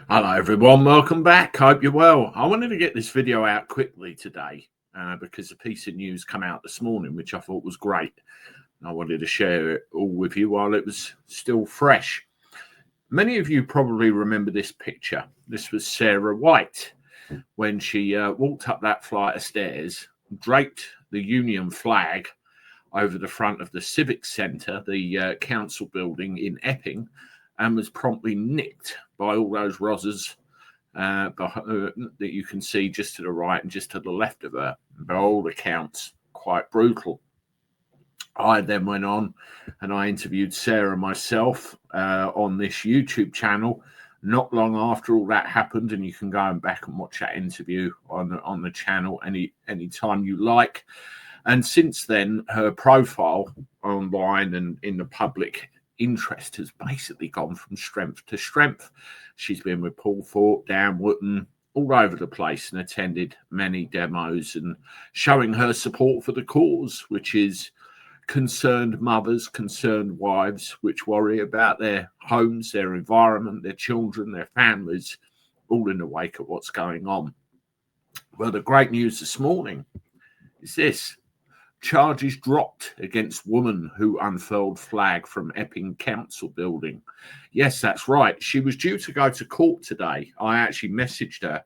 Hello everyone, welcome back. Hope you're well. I wanted to get this video out quickly today because a piece of news come out this morning which I thought was great. I wanted to share it all with you while it was still fresh. Many of you probably remember this picture. This was Sarah White when she walked up that flight of stairs, draped the Union flag over the front of the Civic Centre, the council building in Epping, and was promptly nicked by all those rozzers that you can see just to the right and just to the left of her. By all accounts, quite brutal. I then went on and I interviewed Sarah myself on this YouTube channel not long after all that happened, and you can go back and watch that interview on the channel any time you like. And since then, her profile online and in the public interest has basically gone from strength to strength. She's been with Paul Thorpe, Dan Wootton, all over the place, and attended many demos and showing her support for the cause, which is concerned mothers, concerned wives, which worry about their homes, their environment, their children, their families, all in the wake of what's going on. Well, the great news this morning is this. Charges dropped against woman who unfurled flag from Epping Council building. Yes, that's right. She was due to go to court today. I actually messaged her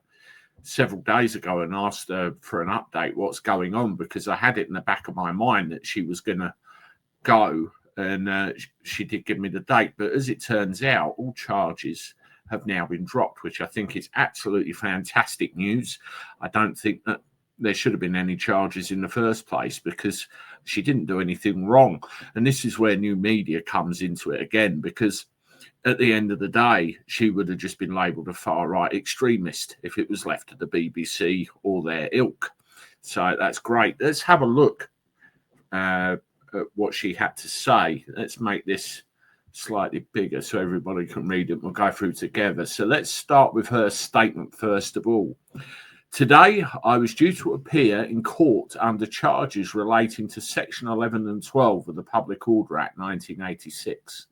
several days ago and asked her for an update, what's going on, because I had it in the back of my mind that she was going to go, and she did give me the date. But as it turns out, all charges have now been dropped, which I think is absolutely fantastic news. I don't think that there should have been any charges in the first place because she didn't do anything wrong. And this is where new media comes into it again, because at the end of the day, she would have just been labelled a far-right extremist if it was left to the BBC or their ilk. So that's great. Let's have a look at what she had to say. Let's make this slightly bigger so everybody can read it. We'll go through together. So let's start with her statement first of all. Today, I was due to appear in court under charges relating to Section 11 and 12 of the Public Order Act 1986.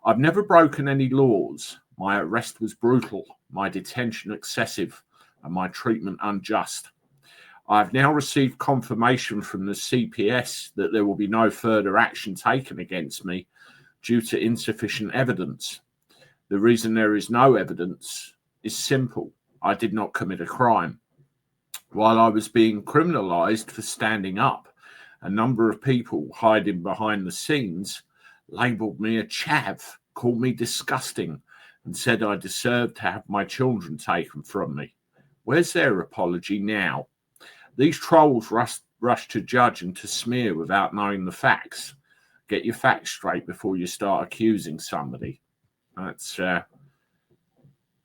I've never broken any laws. My arrest was brutal, my detention excessive, and my treatment unjust. I've now received confirmation from the CPS that there will be no further action taken against me due to insufficient evidence. The reason there is no evidence is simple. I did not commit a crime. While I was being criminalised for standing up, a number of people hiding behind the scenes labelled me a chav, called me disgusting, and said I deserved to have my children taken from me. Where's their apology now? These trolls rush to judge and to smear without knowing the facts. Get your facts straight before you start accusing somebody. That's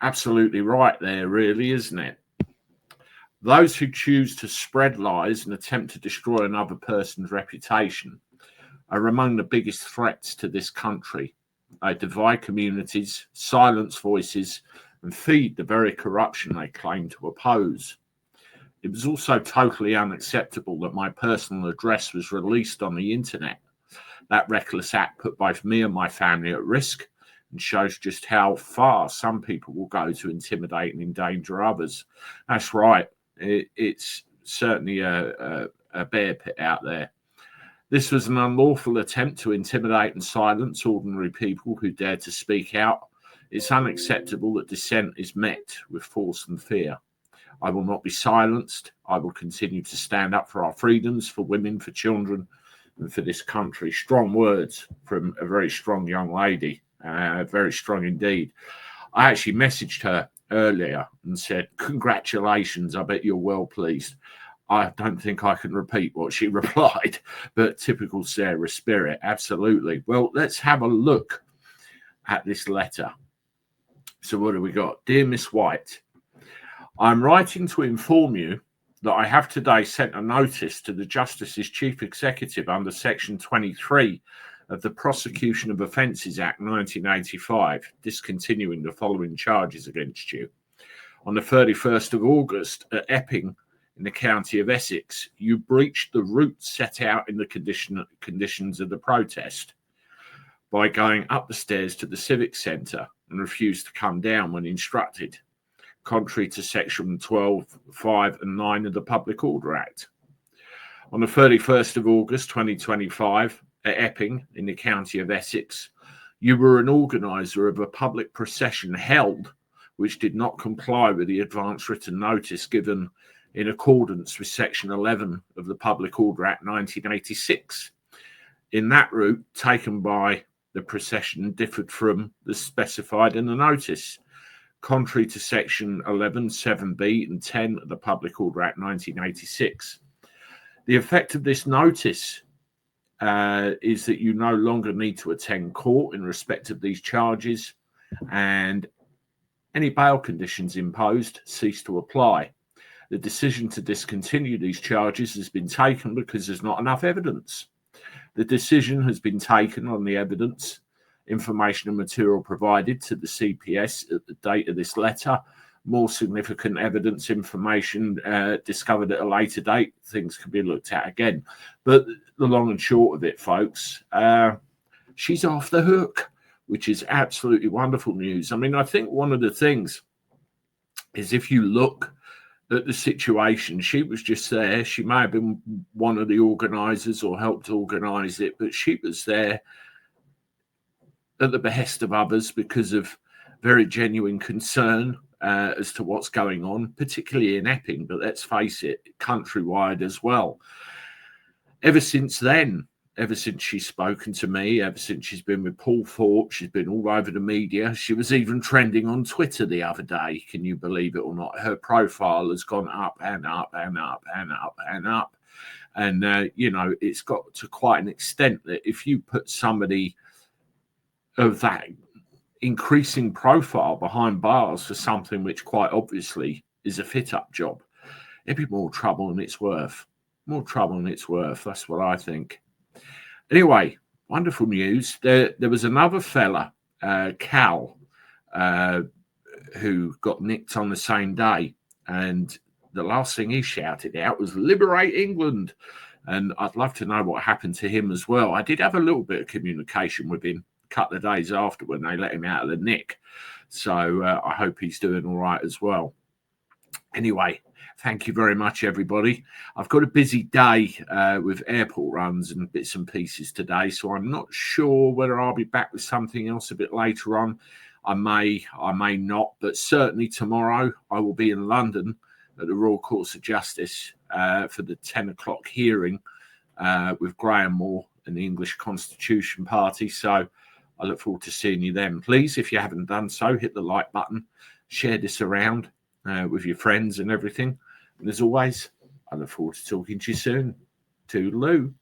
absolutely right there, really, isn't it? Those who choose to spread lies and attempt to destroy another person's reputation are among the biggest threats to this country. They divide communities, silence voices, and feed the very corruption they claim to oppose. It was also totally unacceptable that my personal address was released on the internet. That reckless act put both me and my family at risk and shows just how far some people will go to intimidate and endanger others. That's right. It's certainly a bear pit out there. This was an unlawful attempt to intimidate and silence ordinary people who dare to speak out. It's unacceptable that dissent is met with force and fear. I will not be silenced. I will continue to stand up for our freedoms, for women, for children, and for this country. Strong words from a very strong young lady. Very strong indeed. I actually messaged her earlier and said, congratulations, I bet you're well pleased. I don't think I can repeat what she replied, but typical Sarah spirit, absolutely. Well, let's have a look at this letter. So what have we got? Dear Miss White, I'm writing to inform you that I have today sent a notice to the Justice's Chief Executive under Section 23 of the Prosecution of Offences Act 1985, discontinuing the following charges against you. On the 31st of August at Epping in the county of Essex, you breached the route set out in the conditions of the protest by going up the stairs to the Civic Centre and refused to come down when instructed, contrary to Section 12, 5 and 9 of the Public Order Act. On the 31st of August 2025, at Epping in the county of Essex, you were an organiser of a public procession held which did not comply with the advance written notice given in accordance with Section 11 of the Public Order Act 1986. In that route taken by the procession differed from the specified in the notice, contrary to Section 11, 7b and 10 of the Public Order Act 1986. The effect of this notice is that you no longer need to attend court in respect of these charges, and any bail conditions imposed cease to apply. The decision to discontinue these charges has been taken because there's not enough evidence. The decision has been taken on the evidence, information and material provided to the CPS at the date of this letter. More significant evidence, information discovered at a later date, things can be looked at again. But the long and short of it, folks, she's off the hook, which is absolutely wonderful news. I mean, I think one of the things is if you look at the situation, she was just there. She may have been one of the organisers or helped organise it, but she was there at the behest of others because of very genuine concern as to what's going on, particularly in Epping, but let's face it, countrywide as well. Ever since then, ever since she's spoken to me, ever since she's been with Paul Thorpe, she's been all over the media. She was even trending on Twitter the other day. Can you believe it or not? Her profile has gone up and up and up and up and up. And, you know, it's got to quite an extent that if you put somebody of that increasing profile behind bars for something which quite obviously is a fit-up job, it'd be more trouble than it's worth. More trouble than it's worth. That's what I think. Anyway, wonderful news. There was another fella, Cal, who got nicked on the same day. And the last thing he shouted out was, "Liberate England." And I'd love to know what happened to him as well. I did have a little bit of communication with him a couple of days after when they let him out of the nick. So I hope he's doing all right as well. Anyway, thank you very much, everybody. I've got a busy day with airport runs and bits and pieces today, so I'm not sure whether I'll be back with something else a bit later on. I may not, but certainly tomorrow I will be in London at the Royal Courts of Justice for the 10 o'clock hearing with Graham Moore and the English Constitution Party. So I look forward to seeing you then. Please, if you haven't done so, hit the like button, share this around with your friends and everything. And as always, I look forward to talking to you soon. Toodaloo.